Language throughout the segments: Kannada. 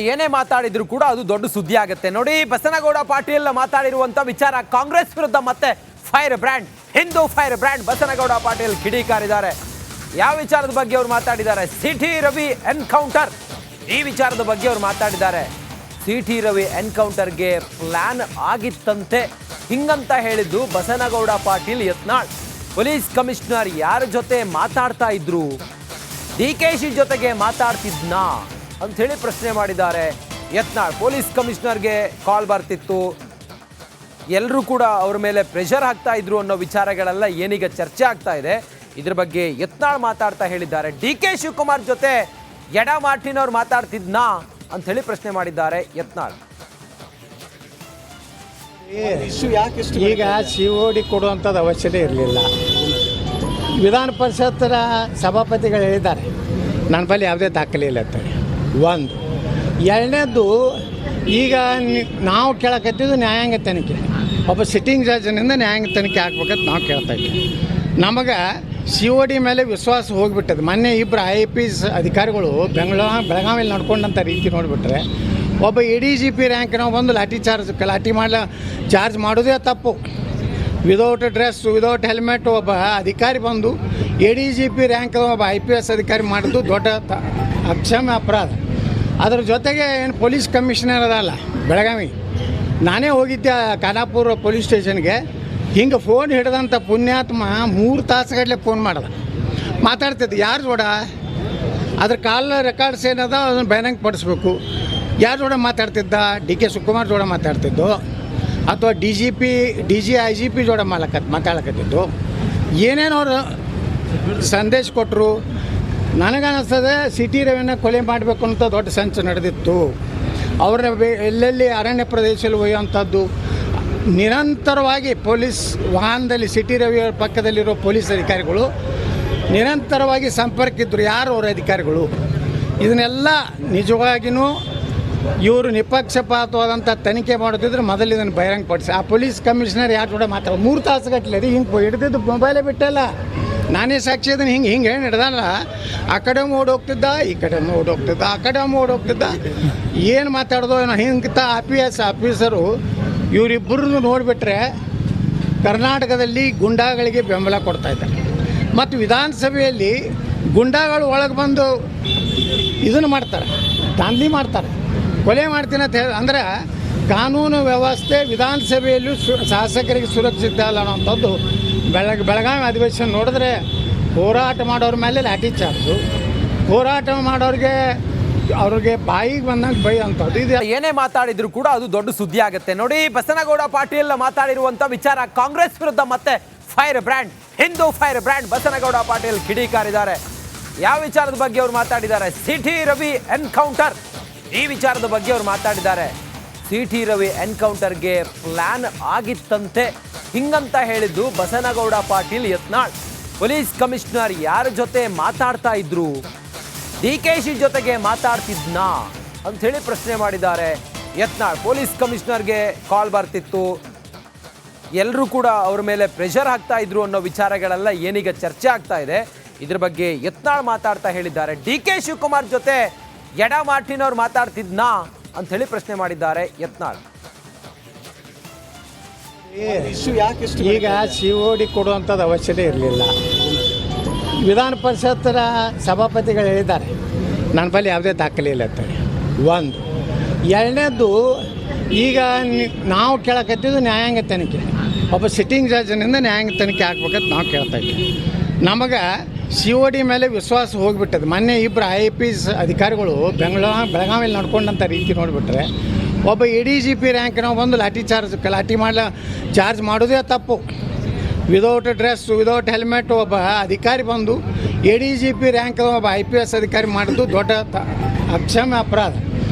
ಏನೇ ಮಾತಾಡಿದ್ರು ಕೂಡ ಅದು ದೊಡ್ಡ ಸುದ್ದಿ ಆಗುತ್ತೆ ನೋಡಿ. ಬಸನಗೌಡ ಪಾಟೀಲ್ ಮಾತಾಡಿರುವಂತ ವಿಚಾರ ಕಾಂಗ್ರೆಸ್ ವಿರುದ್ಧ ಮತ್ತೆ fire brand, Hindu fire brand Basanagouda Patil ಕಿಡಿಕಾರಿದ್ದಾರೆ. ಯಾವ ವಿಚಾರದ ಬಗ್ಗೆ ಅವರು ಮಾತಾಡಿದ್ದಾರೆ? ಸಿಟಿ ರವಿ ಎನ್ಕೌಂಟರ್, ಈ ವಿಚಾರದ ಬಗ್ಗೆ ಅವರು ಮಾತಾಡಿದ್ದಾರೆ. ಸಿಟಿ ರವಿ ಎನ್ಕೌಂಟರ್ಗೆ ಪ್ಲಾನ್ ಆಗಿತ್ತಂತೆ ಹಿಂಗಂತ ಹೇಳಿದ್ದು ಬಸನಗೌಡ ಪಾಟೀಲ್ ಯತ್ನಾಳ್. ಪೊಲೀಸ್ ಕಮಿಷನರ್ ಯಾರ ಜೊತೆ ಮಾತಾಡ್ತಾ ಇದ್ರು? ಡಿಕೆಶಿ ಜೊತೆಗೆ ಮಾತಾಡ್ತಿದ್ನಾ ಅಂತ ಹೇಳಿ ಪ್ರಶ್ನೆ ಮಾಡಿದ್ದಾರೆ ಯತ್ನಾಳ್. ಪೊಲೀಸ್ ಕಮಿಷನರ್ಗೆ ಕಾಲ್ ಬರ್ತಿತ್ತು, ಎಲ್ಲರೂ ಕೂಡ ಅವ್ರ ಮೇಲೆ ಪ್ರೆಷರ್ ಹಾಕ್ತಾ ಇದ್ರು ಅನ್ನೋ ವಿಚಾರಗಳೆಲ್ಲ ಏನೀಗ ಚರ್ಚೆ ಆಗ್ತಾ ಇದೆ. ಇದ್ರ ಬಗ್ಗೆ ಯತ್ನಾಳ್ ಮಾತಾಡ್ತಾ ಹೇಳಿದ್ದಾರೆ. ಡಿಕೆ ಶಿವಕುಮಾರ್ ಜೊತೆ ಎಡ ಮಾರ್ಟಿನ್ ಅವ್ರು ಮಾತಾಡ್ತಿದ್ನಾ ಅಂತ ಹೇಳಿ ಪ್ರಶ್ನೆ ಮಾಡಿದ್ದಾರೆ ಯತ್ನಾಳ್. ಈಗ COD ಕೊಡುವಂಥದ್ದು ಅವಶ್ಯಕತೆ ಇರಲಿಲ್ಲ. ವಿಧಾನ ಪರಿಷತ್ತರ ಸಭಾಪತಿಗಳು ಹೇಳಿದ್ದಾರೆ ನನ್ನ ಬಳಿ ಯಾವುದೇ ದಾಖಲೆ ಇಲ್ಲ ಅಂತೇಳಿ. ಒಂದು ಎರಡನೇದ್ದು, ಈಗ ನಾವು ಕೇಳಕತ್ತಿದ್ದು ನ್ಯಾಯಾಂಗ ತನಿಖೆ. ಒಬ್ಬ ಸಿಟ್ಟಿಂಗ್ ಜಡ್ಜ್ನಿಂದ ನ್ಯಾಯಾಂಗ ತನಿಖೆ ಆಗ್ಬೇಕಂತ ನಾವು ಕೇಳ್ತಾ ಇದ್ದೀವಿ. ನಮಗೆ COD ಮೇಲೆ ವಿಶ್ವಾಸ ಹೋಗಿಬಿಟ್ಟது. ಮೊನ್ನೆ ಇಬ್ಬರು IPS ಅಧಿಕಾರಿಗಳು ಬೆಳಗಾವಿಯಲ್ಲಿ ನಡ್ಕೊಂಡಂಥ ರೀತಿ ನೋಡಿಬಿಟ್ರೆ, ಒಬ್ಬ ADGP ರ್ಯಾಂಕ್ನ ಬಂದು ಲಾಠಿ ಚಾರ್ಜ್ ಮಾಡೋದೇ ತಪ್ಪು. ವಿದೌಟ್ ಡ್ರೆಸ್, ವಿದೌಟ್ ಹೆಲ್ಮೆಟ್ ಒಬ್ಬ ಅಧಿಕಾರಿ ಬಂದು ADGP ರ್ಯಾಂಕ್ ಒಬ್ಬ IPS ಅಧಿಕಾರಿ ಮಾಡೋದು ದೊಡ್ಡ ಅಕ್ಷಮ್ಯ ಅಪರಾಧ. ಅದ್ರ ಜೊತೆಗೆ ಏನು ಪೊಲೀಸ್ ಕಮಿಷನರ್ ಅದಲ್ಲ ಬೆಳಗಾವಿ, ನಾನೇ ಹೋಗಿದ್ದೆ ಖಾನಾಪುರ ಪೊಲೀಸ್ ಸ್ಟೇಷನ್ಗೆ. ಹಿಂಗೆ ಫೋನ್ ಹಿಡ್ದಂಥ ಪುಣ್ಯಾತ್ಮ 3 ತಾಸುಗಟ್ಟಲೆ ಫೋನ್ ಮಾಡ್ದ, ಮಾತಾಡ್ತಿದ್ದು. ಯಾರು ಜೋಡ ಅದ್ರ ಕಾಲ್ ರೆಕಾರ್ಡ್ಸ್ ಏನದ ಅದನ್ನು ಬಹಿರಂಗ ಪಡಿಸ್ಬೇಕು. ಯಾರು ಜೋಡ ಮಾತಾಡ್ತಿದ್ದ? DK ಶಿವಕುಮಾರ್ ಜೋಡ ಮಾತಾಡ್ತಿದ್ದು, ಅಥವಾ DG IGP ಜೋಡ ಮಾತಾಡಕತ್ತಿದ್ದು. ಏನೇನೋ ಅವರು ಸಂದೇಶ ಕೊಟ್ಟರು. ನನಗನ್ನಿಸ್ತದೆ ಸಿಟಿ ರವಿನ ಕೊಲೆ ಮಾಡಬೇಕು ಅಂತ ದೊಡ್ಡ ಸಂಚು ನಡೆದಿತ್ತು. ಅವರ ಎಲ್ಲೆಲ್ಲಿ ಅರಣ್ಯ ಪ್ರದೇಶದಲ್ಲಿ ಒಯ್ಯುವಂಥದ್ದು, ನಿರಂತರವಾಗಿ ಪೊಲೀಸ್ ವಾಹನದಲ್ಲಿ ಸಿಟಿ ರವಿಯ ಪಕ್ಕದಲ್ಲಿರೋ ಪೊಲೀಸ್ ಅಧಿಕಾರಿಗಳು ನಿರಂತರವಾಗಿ ಸಂಪರ್ಕ ಇದ್ದರು. ಯಾರು ಅವರ ಅಧಿಕಾರಿಗಳು? ಇದನ್ನೆಲ್ಲ ನಿಜವಾಗಿಯೂ ಇವರು ನಿಪಕ್ಷಪಾತವಾದಂಥ ತನಿಖೆ ಮಾಡೋದಿದ್ರೆ ಮೊದಲು ಇದನ್ನು ಬಹಿರಂಗಪಡಿಸಿ. ಆ ಪೊಲೀಸ್ ಕಮಿಷನರ್ ಯಾರು ಕೂಡ 3 ತಾಸುಗಟ್ಟಲೆ ರೀ ಹಿಂಗೆ ಹಿಡ್ದಿದ್ದು ಮೊಬೈಲೇ ಬಿಟ್ಟಲ್ಲ. ನಾನೇ ಸಾಕ್ಷಿ ಅದನ್ನು ಹಿಂಗೆ ಹೇಳಿ ಹಿಡ್ದಲ್ಲ. ಆ ಕಡೆ ಓಡಿ ಹೋಗ್ತಿದ್ದ, ಈ ಕಡೆ ಓಡಿ ಹೋಗ್ತಿದ್ದ, ಆ ಕಡೆ ಓಡಿ ಹೋಗ್ತಿದ್ದ. ಏನು ಮಾತಾಡೋದು ಏನೋ. ಹಿಂಗಿಂತ ಆಫೀಸರು ಇವರಿಬ್ಬರನ್ನು ನೋಡಿಬಿಟ್ರೆ ಕರ್ನಾಟಕದಲ್ಲಿ ಗುಂಡಾಗಳಿಗೆ ಬೆಂಬಲ ಕೊಡ್ತಾಯಿದ್ದಾರೆ. ಮತ್ತು ವಿಧಾನಸಭೆಯಲ್ಲಿ ಗುಂಡಾಗಳು ಒಳಗೆ ಬಂದು ಇದನ್ನು ಮಾಡ್ತಾರೆ, ದಾಂಧಲಿ ಮಾಡ್ತಾರೆ, ಕೊಲೆ ಮಾಡ್ತೀನಿ ಅಂತ ಹೇಳಿ. ಅಂದರೆ ಕಾನೂನು ವ್ಯವಸ್ಥೆ ವಿಧಾನಸಭೆಯಲ್ಲೂ ಶಾಸಕರಿಗೆ ಸುರಕ್ಷಿತ ಅಲ್ಲ ಅನ್ನೋಂಥದ್ದು ಬೆಳಗಾವಿ ಅಧಿವೇಶನ ನೋಡಿದ್ರೆ ಹೋರಾಟ ಮಾಡೋರ ಮೇಲೆ ಲಾಠಿ ಚಾರ್ಜು, ಹೋರಾಟ ಅವ್ರಿಗೆ ಬಾಯಿಗೆ ಬಂದಾಗ ಬೈ ಅಂಥದ್ದು. ಇದು ಏನೇ ಮಾತಾಡಿದ್ರು ಕೂಡ ಅದು ದೊಡ್ಡ ಸುದ್ದಿ ಆಗುತ್ತೆ ನೋಡಿ. ಬಸನಗೌಡ ಪಾಟೀಲ್ ಮಾತಾಡಿರುವಂಥ ವಿಚಾರ ಕಾಂಗ್ರೆಸ್ ವಿರುದ್ಧ ಮತ್ತೆ fire brand, Hindu fire brand Basanagouda Patil ಕಿಡಿಕಾರಿದ್ದಾರೆ. ಯಾವ ವಿಚಾರದ ಬಗ್ಗೆ ಅವರು ಮಾತಾಡಿದ್ದಾರೆ? ಸಿಟಿ ರವಿ ಎನ್ಕೌಂಟರ್, ಈ ವಿಚಾರದ ಬಗ್ಗೆ ಅವರು ಮಾತಾಡಿದ್ದಾರೆ. ಸಿಟಿ ರವಿ ಎನ್ಕೌಂಟರ್ಗೆ ಪ್ಲಾನ್ ಆಗಿತ್ತಂತೆ ಹಿಂಗಂತ ಹೇಳಿದ್ದು ಬಸನಗೌಡ ಪಾಟೀಲ್ ಯತ್ನಾಳ್. ಪೊಲೀಸ್ ಕಮಿಷನರ್ ಯಾರ ಜೊತೆ ಮಾತಾಡ್ತಾ ಇದ್ರು? ಡಿಕೆಶಿ ಜೊತೆಗೆ ಮಾತಾಡ್ತಿದ್ನಾ ಅಂತ ಹೇಳಿ ಪ್ರಶ್ನೆ ಮಾಡಿದ್ದಾರೆ ಯತ್ನಾಳ್. ಪೊಲೀಸ್ ಕಮಿಷನರ್ಗೆ ಕಾಲ್ ಬರ್ತಿತ್ತು, ಎಲ್ಲರೂ ಕೂಡ ಅವ್ರ ಮೇಲೆ ಪ್ರೆಷರ್ ಹಾಕ್ತಾ ಇದ್ರು ಅನ್ನೋ ವಿಚಾರಗಳೆಲ್ಲ ಏನೀಗ ಚರ್ಚೆ ಆಗ್ತಾ ಇದೆ. ಇದ್ರ ಬಗ್ಗೆ ಯತ್ನಾಳ್ ಮಾತಾಡ್ತಾ ಹೇಳಿದ್ದಾರೆ. DK ಶಿವಕುಮಾರ್ ಜೊತೆ ಎಡ ಮಾರ್ಟಿನ್ ಅವ್ರು ಮಾತಾಡ್ತಿದ್ನಾ ಅಂತ ಹೇಳಿ ಪ್ರಶ್ನೆ ಮಾಡಿದ್ದಾರೆ ಯತ್ನಾಳ್. ಈಗ COD ಕೊಡುವಂಥದ್ದು ಅವಶ್ಯಕತೆ ಇರಲಿಲ್ಲ. ವಿಧಾನ ಪರಿಷತ್ತರ ಸಭಾಪತಿಗಳು ಹೇಳಿದ್ದಾರೆ ನನ್ನ ಬಳಿ ಯಾವುದೇ ದಾಖಲೆ ಇಲ್ಲ ಅಂತೇಳಿ. ಒಂದು ಎರಡನೇದ್ದು, ಈಗ ನಾವು ಕೇಳಕತ್ತಿದ್ದು ನ್ಯಾಯಾಂಗ ತನಿಖೆ. ಒಬ್ಬ ಸಿಟ್ಟಿಂಗ್ ಜಡ್ಜ್ನಿಂದ ನ್ಯಾಯಾಂಗ ತನಿಖೆ ಆಗ್ಬೇಕಂತ ನಾವು ಕೇಳ್ತಾ ಇದ್ದೀವಿ. ನಮಗೆ COD ಮೇಲೆ ವಿಶ್ವಾಸ ಹೋಗಿಬಿಟ್ಟದು. ಮೊನ್ನೆ ಇಬ್ಬರು IPS ಅಧಿಕಾರಿಗಳು ಬೆಳಗಾವಿಯಲ್ಲಿ ನಡ್ಕೊಂಡಂಥ ರೀತಿ ನೋಡಿಬಿಟ್ರೆ, ಒಬ್ಬ ADGP ರ್ಯಾಂಕ್ನ ಬಂದು ಲಾಠಿ ಚಾರ್ಜ್ ಮಾಡೋದೇ ತಪ್ಪು. ವಿದೌಟ್ ಡ್ರೆಸ್, ವಿದೌಟ್ ಹೆಲ್ಮೆಟ್ ಒಬ್ಬ ಅಧಿಕಾರಿ ಬಂದು ADGP ರ್ಯಾಂಕ್ ಒಬ್ಬ IPS ಅಧಿಕಾರಿ ಮಾಡೋದು ದೊಡ್ಡ ಅಕ್ಷಮ್ಯ ಅಪರಾಧ.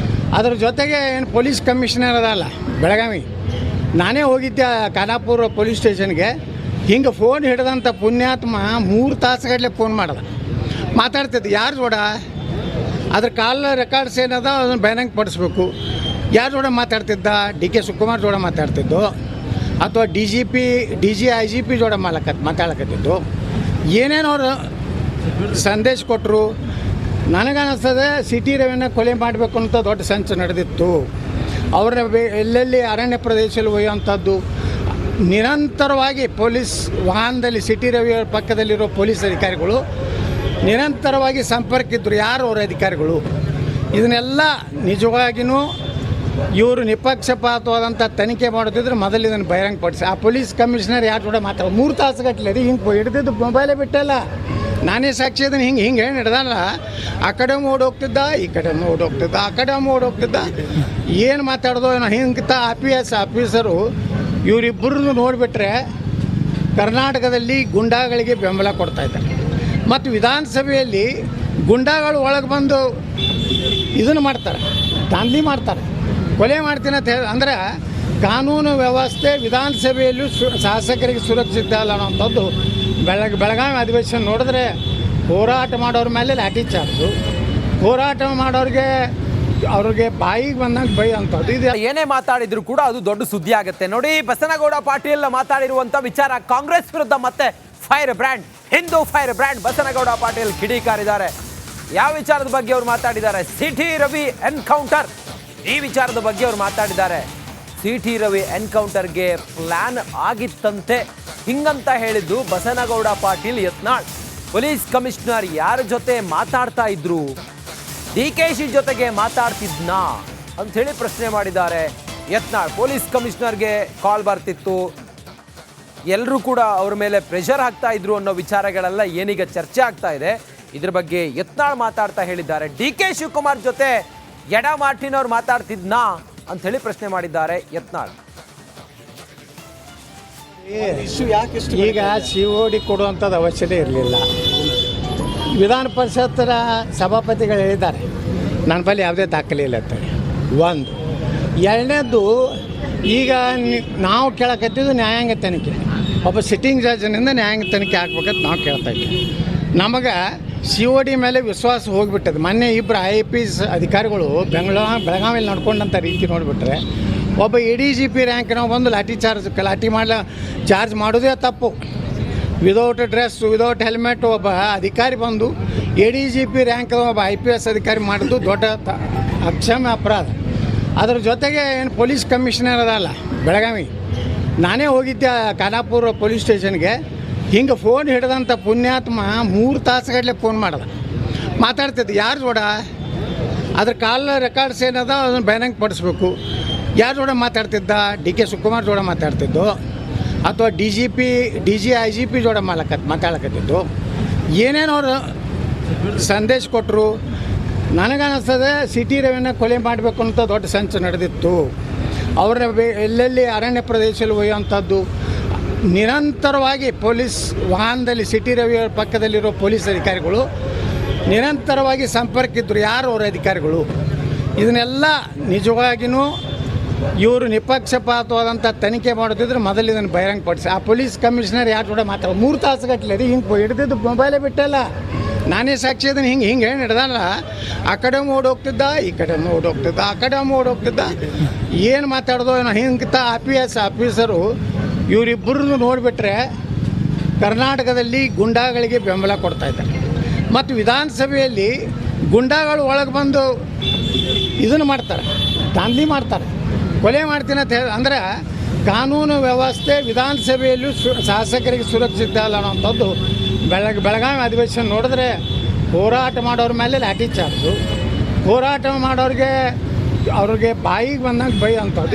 ಅದ್ರ ಜೊತೆಗೆ ಏನು ಪೊಲೀಸ್ ಕಮಿಷನರ್ ಅದಲ್ಲ ಬೆಳಗಾವಿ, ನಾನೇ ಹೋಗಿದ್ದೆ ಖಾನಾಪುರ ಪೊಲೀಸ್ ಸ್ಟೇಷನ್ಗೆ. ಹಿಂಗೆ ಫೋನ್ ಹಿಡ್ದಂಥ ಪುಣ್ಯಾತ್ಮ 3 ತಾಸುಗಟ್ಟಲೆ ಫೋನ್ ಮಾಡ್ದ, ಮಾತಾಡ್ತಿದ್ದು. ಯಾರು ಜೋಡ ಅದ್ರ ಕಾಲ್ ರೆಕಾರ್ಡ್ಸ್ ಏನದ ಅದನ್ನು ಬಹಿರಂಗ ಪಡಿಸ್ಬೇಕು. ಯಾರು ಜೋಡ ಮಾತಾಡ್ತಿದ್ದ? DK ಶಿವಕುಮಾರ್ ಜೋಡ ಮಾತಾಡ್ತಿದ್ದು, ಅಥವಾ DG IGP ಜೋಡ ಮಾತಾಡಕತ್ತಿದ್ದು. ಏನೇನೋ ಅವರು ಸಂದೇಶ ಕೊಟ್ಟರು. ನನಗನ್ನಿಸ್ತದೆ ಸಿಟಿ ರವಿನ ಕೊಲೆ ಮಾಡಬೇಕು ಅಂತ ದೊಡ್ಡ ಸಂಚು ನಡೆದಿತ್ತು. ಅವ್ರನ್ನ ಎಲ್ಲೆಲ್ಲಿ ಅರಣ್ಯ ಪ್ರದೇಶದಲ್ಲಿ ಒಯ್ಯುವಂಥದ್ದು, ನಿರಂತರವಾಗಿ ಪೊಲೀಸ್ ವಾಹನದಲ್ಲಿ ಸಿಟಿ ರವಿಯ ಪಕ್ಕದಲ್ಲಿರೋ ಪೊಲೀಸ್ ಅಧಿಕಾರಿಗಳು ನಿರಂತರವಾಗಿ ಸಂಪರ್ಕ ಇದ್ದರು. ಯಾರು ಅವರ ಅಧಿಕಾರಿಗಳು? ಇದನ್ನೆಲ್ಲ ನಿಜವಾಗಿಯೂ ಇವರು ನಿಪಕ್ಷಪಾತವಾದಂಥ ತನಿಖೆ ಮಾಡೋದಿದ್ರೆ ಮೊದಲು ಇದನ್ನು ಬಹಿರಂಗಪಡಿಸಿ. ಆ ಪೊಲೀಸ್ ಕಮಿಷನರ್ ಯಾರು ಕೂಡ ಮಾತಾಡೋ 3 ತಾಸುಗಟ್ಟಲೆ ರೀ ಹಿಂಗೆ ಹಿಡಿದಿದ್ದು ಮೊಬೈಲೇ ಬಿಟ್ಟಲ್ಲ. ನಾನೇ ಸಾಕ್ಷಿ ಅದನ್ನು ಹಿಂಗೆ ಹೇಳಿ ಹಿಡ್ದಲ್ಲ. ಆ ಕಡೆ ಓಡೋಗ್ತಿದ್ದ, ಈ ಕಡೆ ಓಡೋಗ್ತಿದ್ದ, ಆ ಕಡೆ ಓಡೋಗ್ತಿದ್ದ. ಏನು ಮಾತಾಡೋದು ಏನೋ ಹಿಂಗೆ ಆಫೀಸರು ಇವರಿಬ್ಬರನ್ನು ನೋಡಿಬಿಟ್ರೆ ಕರ್ನಾಟಕದಲ್ಲಿ ಗುಂಡಾಗಳಿಗೆ ಬೆಂಬಲ ಕೊಡ್ತಾಯಿದ್ದಾರೆ. ಮತ್ತು ವಿಧಾನಸಭೆಯಲ್ಲಿ ಗುಂಡಾಗಳು ಒಳಗೆ ಬಂದು ಇದನ್ನು ಮಾಡ್ತಾರೆ, ದಾಂಧಲಿ ಮಾಡ್ತಾರೆ, ಕೊಲೆ ಮಾಡ್ತೀನಿ ಅಂತ ಹೇಳಿ. ಅಂದರೆ ಕಾನೂನು ವ್ಯವಸ್ಥೆ ವಿಧಾನಸಭೆಯಲ್ಲೂ ಶಾಸಕರಿಗೆ ಸುರಕ್ಷಿತ ಅಲ್ಲ ಅನ್ನೋಂಥದ್ದು ಬೆಳಗಾವಿ ಅಧಿವೇಶನ ನೋಡಿದ್ರೆ ಹೋರಾಟ ಮಾಡೋರ ಮೇಲೆ ಲಾಠಿ ಚಾರ್ಜು, ಹೋರಾಟ ಅವ್ರಿಗೆ ಬಾಯಿಗೆ ಬಂದಂಗೆ ಬೈ ಅಂಥದ್ದು. ಇದು ಏನೇ ಮಾತಾಡಿದ್ರು ಕೂಡ ಅದು ದೊಡ್ಡ ಸುದ್ದಿ ಆಗುತ್ತೆ. ನೋಡಿ, ಬಸನಗೌಡ ಪಾಟೀಲ್ ಮಾತಾಡಿರುವಂಥ ವಿಚಾರ ಕಾಂಗ್ರೆಸ್ ವಿರುದ್ಧ ಮತ್ತೆ fire brand, Hindu fire brand Basanagouda Patil ಕಿಡಿಕಾರಿದ್ದಾರೆ. ಯಾವ ವಿಚಾರದ ಬಗ್ಗೆ ಅವ್ರು ಮಾತಾಡಿದ್ದಾರೆ? ಸಿಟಿ ರವಿ ಎನ್ಕೌಂಟರ್, ಈ ವಿಚಾರದ ಬಗ್ಗೆ ಅವ್ರು ಮಾತಾಡಿದ್ದಾರೆ. ಸಿಟಿ ರವಿ ಎನ್ಕೌಂಟರ್ಗೆ ಪ್ಲಾನ್ ಆಗಿತ್ತಂತೆ ಹಿಂಗಂತ ಹೇಳಿದ್ದು ಬಸನಗೌಡ ಪಾಟೀಲ್ ಯತ್ನಾಳ್. ಪೊಲೀಸ್ ಕಮಿಷನರ್ ಯಾರ ಜೊತೆ ಮಾತಾಡ್ತಾ ಇದ್ರು? DKC ಜೊತೆಗೆ ಮಾತಾಡ್ತಿದ್ನಾ ಅಂಥೇಳಿ ಪ್ರಶ್ನೆ ಮಾಡಿದ್ದಾರೆ ಯತ್ನಾಳ್. ಪೊಲೀಸ್ ಕಮಿಷನರ್ಗೆ ಕಾಲ್ ಬರ್ತಿತ್ತು, ಎಲ್ಲರೂ ಕೂಡ ಅವ್ರ ಮೇಲೆ ಪ್ರೆಷರ್ ಹಾಕ್ತಾ ಇದ್ರು ಅನ್ನೋ ವಿಚಾರಗಳೆಲ್ಲ ಏನೀಗ ಚರ್ಚೆ ಆಗ್ತಾ ಇದೆ. ಇದ್ರ ಬಗ್ಗೆ ಯತ್ನಾಳ್ ಮಾತಾಡ್ತಾ ಹೇಳಿದ್ದಾರೆ. DK ಶಿವಕುಮಾರ್ ಜೊತೆ ಎಡ ಮಾರ್ಟಿನ್ ಅವ್ರು ಮಾತಾಡ್ತಿದ್ನಾ ಅಂಥೇಳಿ ಪ್ರಶ್ನೆ ಮಾಡಿದ್ದಾರೆ ಯತ್ನಾಳ್. ಈಗ COD ಕೊಡುವಂಥದ್ದು ಅವಶ್ಯಕತೆ ಇರಲಿಲ್ಲ. ವಿಧಾನ ಪರಿಷತ್ತರ ಸಭಾಪತಿಗಳು ಹೇಳಿದ್ದಾರೆ ನನ್ನ ಬಳಿ ಯಾವುದೇ ದಾಖಲೆ ಇಲ್ಲ ಅಂತೇಳಿ. ಒಂದು. ಎರಡನೇದು, ಈಗ ನಾವು ಕೇಳಕತ್ತಿದ್ದು ನ್ಯಾಯಾಂಗ ತನಿಖೆ. ಒಬ್ಬ ಸಿಟ್ಟಿಂಗ್ ಜಡ್ಜ್ನಿಂದ ನ್ಯಾಯಾಂಗ ತನಿಖೆ ಆಗ್ಬೇಕಂತ ನಾವು ಕೇಳ್ತಾ ಇದ್ದೀವಿ. ನಮಗೆ COD ಮೇಲೆ ವಿಶ್ವಾಸ ಹೋಗಿಬಿಟ್ಟது. ಮೊನ್ನೆ ಇಬ್ಬರು IPS ಅಧಿಕಾರಿಗಳು ಬೆಳಗಾವಿಯಲ್ಲಿ ನಡ್ಕೊಂಡಂಥ ರೀತಿ ನೋಡಿಬಿಟ್ರೆ, ಒಬ್ಬ ADGP ರ್ಯಾಂಕ್ನ ಬಂದು ಲಾಠಿ ಚಾರ್ಜ್ ಮಾಡೋದೇ ತಪ್ಪು. ವಿದೌಟ್ ಡ್ರೆಸ್, ವಿದೌಟ್ ಹೆಲ್ಮೆಟ್ ಒಬ್ಬ ಅಧಿಕಾರಿ ಬಂದು ADGP ರ್ಯಾಂಕ್ ಒಬ್ಬ IPS ಅಧಿಕಾರಿ ಮಾಡೋದು ದೊಡ್ಡ ಅಕ್ಷಮ್ಯ ಅಪರಾಧ. ಅದ್ರ ಜೊತೆಗೆ ಏನು ಪೊಲೀಸ್ ಕಮಿಷನರ್ ಅದಲ್ಲ ಬೆಳಗಾವಿ, ನಾನೇ ಹೋಗಿದ್ದೆ ಖಾನಾಪುರ ಪೊಲೀಸ್ ಸ್ಟೇಷನ್ಗೆ. ಹಿಂಗೆ ಫೋನ್ ಹಿಡಿದಂಥ ಪುಣ್ಯಾತ್ಮ 3 ತಾಸುಗಟ್ಟಲೆ ಫೋನ್ ಮಾಡ್ದ, ಮಾತಾಡ್ತಿದ್ದು. ಯಾರು ಜೋಡ ಅದ್ರ ಕಾಲ್ ರೆಕಾರ್ಡ್ಸ್ ಏನದ ಅದನ್ನು ಬಹಿರಂಗ ಪಡಿಸ್ಬೇಕು. ಯಾರು ಜೋಡ ಮಾತಾಡ್ತಿದ್ದ? DK ಶಿವಕುಮಾರ್ ಜೋಡ ಮಾತಾಡ್ತಿದ್ದು, ಅಥವಾ DG IGP ಜೋಡ ಮಾತಾಡಕತ್ತಿದ್ದು. ಏನೇನೋ ಅವರು ಸಂದೇಶ ಕೊಟ್ಟರು. ನನಗನ್ನಿಸ್ತದೆ ಸಿಟಿ ರವಿನ ಕೊಲೆ ಮಾಡಬೇಕು ಅಂತ ದೊಡ್ಡ ಸಂಚು ನಡೆದಿತ್ತು. ಅವ್ರನ್ನ ಎಲ್ಲೆಲ್ಲಿ ಅರಣ್ಯ ಪ್ರದೇಶದಲ್ಲಿ ಒಯ್ಯುವಂಥದ್ದು, ನಿರಂತರವಾಗಿ ಪೊಲೀಸ್ ವಾಹನದಲ್ಲಿ ಸಿಟಿ ರವಿಯ ಪಕ್ಕದಲ್ಲಿರೋ ಪೊಲೀಸ್ ಅಧಿಕಾರಿಗಳು ನಿರಂತರವಾಗಿ ಸಂಪರ್ಕ ಇದ್ದರು. ಯಾರು ಅವರ ಅಧಿಕಾರಿಗಳು? ಇದನ್ನೆಲ್ಲ ನಿಜವಾಗಿಯೂ ಇವರು ನಿಪಕ್ಷಪಾತವಾದಂಥ ತನಿಖೆ ಮಾಡೋದಿದ್ರೆ ಮೊದಲು ಇದನ್ನು ಬಹಿರಂಗಪಡಿಸಿ. ಆ ಪೊಲೀಸ್ ಕಮಿಷನರ್ ಯಾರು ಕೂಡ ಮಾತಾಡೋ 3 ತಾಸುಗಟ್ಟಲೆ ರೀ ಹಿಂಗೆ ಹಿಡಿದಿದ್ದು ಮೊಬೈಲೇ ಬಿಟ್ಟಲ್ಲ. ನಾನೇ ಸಾಕ್ಷಿ ಅದನ್ನು ಹಿಂಗೆ ಹೇಳಿ ಹಿಡ್ದಲ್ಲ. ಆ ಕಡೆ ಓಡೋಗ್ತಿದ್ದ, ಈ ಕಡೆ ಓಡೋಗ್ತಿದ್ದ, ಆ ಕಡೆ ಓಡೋಗ್ತಿದ್ದ. ಏನು ಮಾತಾಡೋದು ಏನೋ ಹಿಂಗೆ ಆಫೀಸರು ಇವರಿಬ್ಬರನ್ನು ನೋಡಿಬಿಟ್ರೆ ಕರ್ನಾಟಕದಲ್ಲಿ ಗುಂಡಾಗಳಿಗೆ ಬೆಂಬಲ ಕೊಡ್ತಾಯಿದ್ದಾರೆ. ಮತ್ತು ವಿಧಾನಸಭೆಯಲ್ಲಿ ಗುಂಡಾಗಳು ಒಳಗೆ ಬಂದು ಇದನ್ನು ಮಾಡ್ತಾರೆ, ದಾಂಧಲಿ ಮಾಡ್ತಾರೆ, ಕೊಲೆ ಮಾಡ್ತೀನಿ ಅಂತ ಹೇಳಿ. ಅಂದರೆ ಕಾನೂನು ವ್ಯವಸ್ಥೆ ವಿಧಾನಸಭೆಯಲ್ಲೂ ಶಾಸಕರಿಗೆ ಸುರಕ್ಷಿತ ಅಲ್ಲ ಅನ್ನೋಂಥದ್ದು ಬೆಳಗಾವಿ ಅಧಿವೇಶನ ನೋಡಿದ್ರೆ ಹೋರಾಟ ಮಾಡೋರ ಮೇಲೆ ಲಾಠಿ ಚಾರ್ಜು, ಹೋರಾಟ ಮಾಡೋರಿಗೆ ಬಾಯಿಗೆ ಬಂದಂಗೆ ಬೈ ಅಂಥದ್ದು.